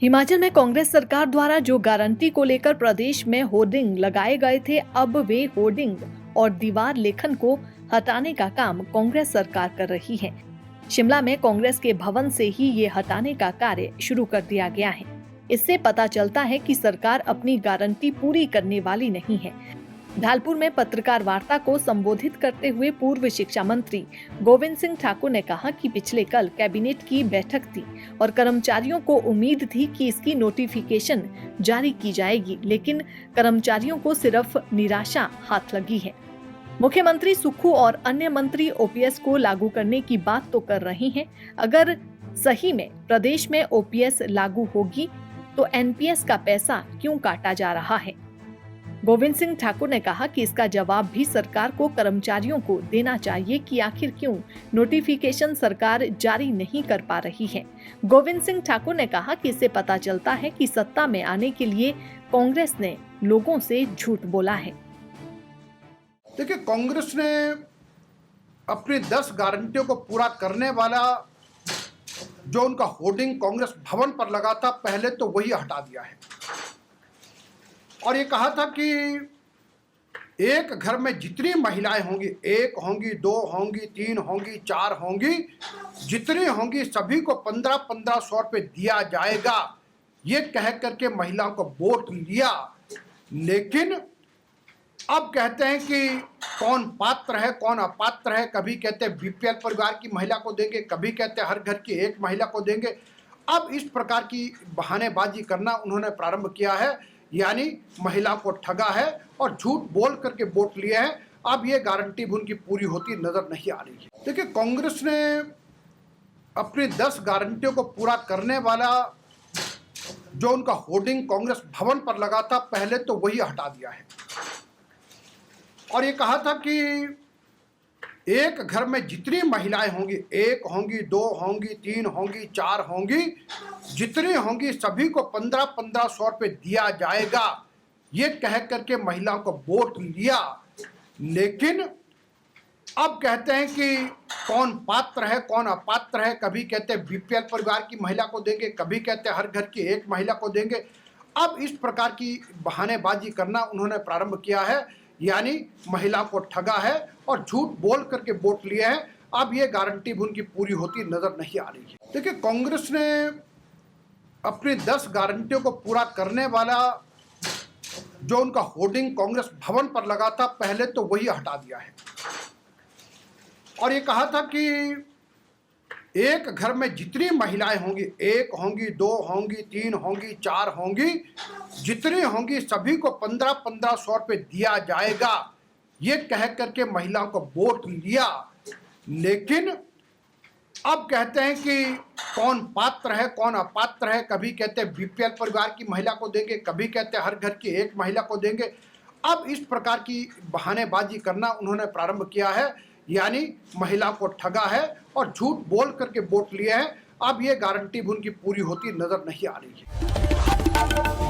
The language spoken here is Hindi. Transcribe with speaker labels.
Speaker 1: हिमाचल में कांग्रेस सरकार द्वारा जो गारंटी को लेकर प्रदेश में होर्डिंग लगाए गए थे, अब वे होर्डिंग और दीवार लेखन को हटाने का काम कांग्रेस सरकार कर रही है। शिमला में कांग्रेस के भवन से ही ये हटाने का कार्य शुरू कर दिया गया है। इससे पता चलता है कि सरकार अपनी गारंटी पूरी करने वाली नहीं है। ढालपुर में पत्रकार वार्ता को संबोधित करते हुए पूर्व शिक्षा मंत्री गोविंद सिंह ठाकुर ने कहा कि पिछले कल कैबिनेट की बैठक थी और कर्मचारियों को उम्मीद थी कि इसकी नोटिफिकेशन जारी की जाएगी, लेकिन कर्मचारियों को सिर्फ निराशा हाथ लगी है। मुख्यमंत्री सुक्खू और अन्य मंत्री ओपीएस को लागू करने की बात तो कर रही हैं। अगर सही में प्रदेश में ओपीएस लागू होगी तो एनपीएस का पैसा क्यों काटा जा रहा है? गोविंद सिंह ठाकुर ने कहा कि इसका जवाब भी सरकार को कर्मचारियों को देना चाहिए कि आखिर क्यों नोटिफिकेशन सरकार जारी नहीं कर पा रही है। गोविंद सिंह ठाकुर ने कहा कि इससे पता चलता है कि सत्ता में आने के लिए कांग्रेस ने लोगों से झूठ बोला है।
Speaker 2: देखिए, कांग्रेस ने अपनी 10 गारंटियों को पूरा करने वाला जो उनका होर्डिंग कांग्रेस भवन पर लगा था, पहले तो वही हटा दिया है और ये कहा था कि एक घर में जितनी महिलाएं होंगी, 1 होंगी, 2 होंगी, 3 होंगी, 4 होंगी, जितनी होंगी सभी को 1500 रुपये दिया जाएगा। ये कह करके महिलाओं को वोट लिया, लेकिन अब कहते हैं कि कौन पात्र है कौन अपात्र है। कभी कहते हैं बीपीएल परिवार की महिला को देंगे, कभी कहते हैं हर घर की एक महिला को देंगे। अब इस प्रकार की बहानेबाजी करना उन्होंने प्रारंभ किया है, यानी महिला को ठगा है और झूठ बोल करके वोट लिए हैं। अब ये गारंटी भी उनकी पूरी होती नजर नहीं आ रही है। देखिए, कांग्रेस ने अपनी 10 गारंटियों को पूरा करने वाला जो उनका होर्डिंग कांग्रेस भवन पर लगा था, पहले तो वही हटा दिया है और ये कहा था कि एक घर में जितनी महिलाएं होंगी, 1 होंगी, 2 होंगी, 3 होंगी, 4 होंगी, जितनी होंगी सभी को 1500 रुपये दिया जाएगा। ये कह करके महिलाओं को वोट लिया, लेकिन अब कहते हैं कि कौन पात्र है कौन अपात्र है। कभी कहते हैं बीपीएल परिवार की महिला को देंगे, कभी कहते हैं हर घर की एक महिला को देंगे। अब इस प्रकार की बहानेबाजी करना उन्होंने प्रारंभ किया है, यानी महिला को ठगा है और झूठ बोल करके वोट लिए हैं। अब ये गारंटी भी उनकी पूरी होती नजर नहीं आ रही है। देखिए, कांग्रेस ने अपनी 10 गारंटियों को पूरा करने वाला जो उनका होर्डिंग कांग्रेस भवन पर लगा था, पहले तो वही हटा दिया है और ये कहा था कि एक घर में जितनी महिलाएं होंगी, 1 होंगी, 2 होंगी, 3 होंगी, 4 होंगी, जितनी होंगी सभी को 1500 रुपये दिया जाएगा। ये कह करके महिलाओं को वोट लिया, लेकिन अब कहते हैं कि कौन पात्र है कौन अपात्र है। कभी कहते हैं बीपीएल परिवार की महिला को देंगे, कभी कहते हैं हर घर की एक महिला को देंगे। अब इस प्रकार की बहानेबाजी करना उन्होंने प्रारंभ किया है, यानी महिला को ठगा है और झूठ बोल करके वोट लिए हैं। अब ये गारंटी भी उनकी पूरी होती नजर नहीं आ रही है।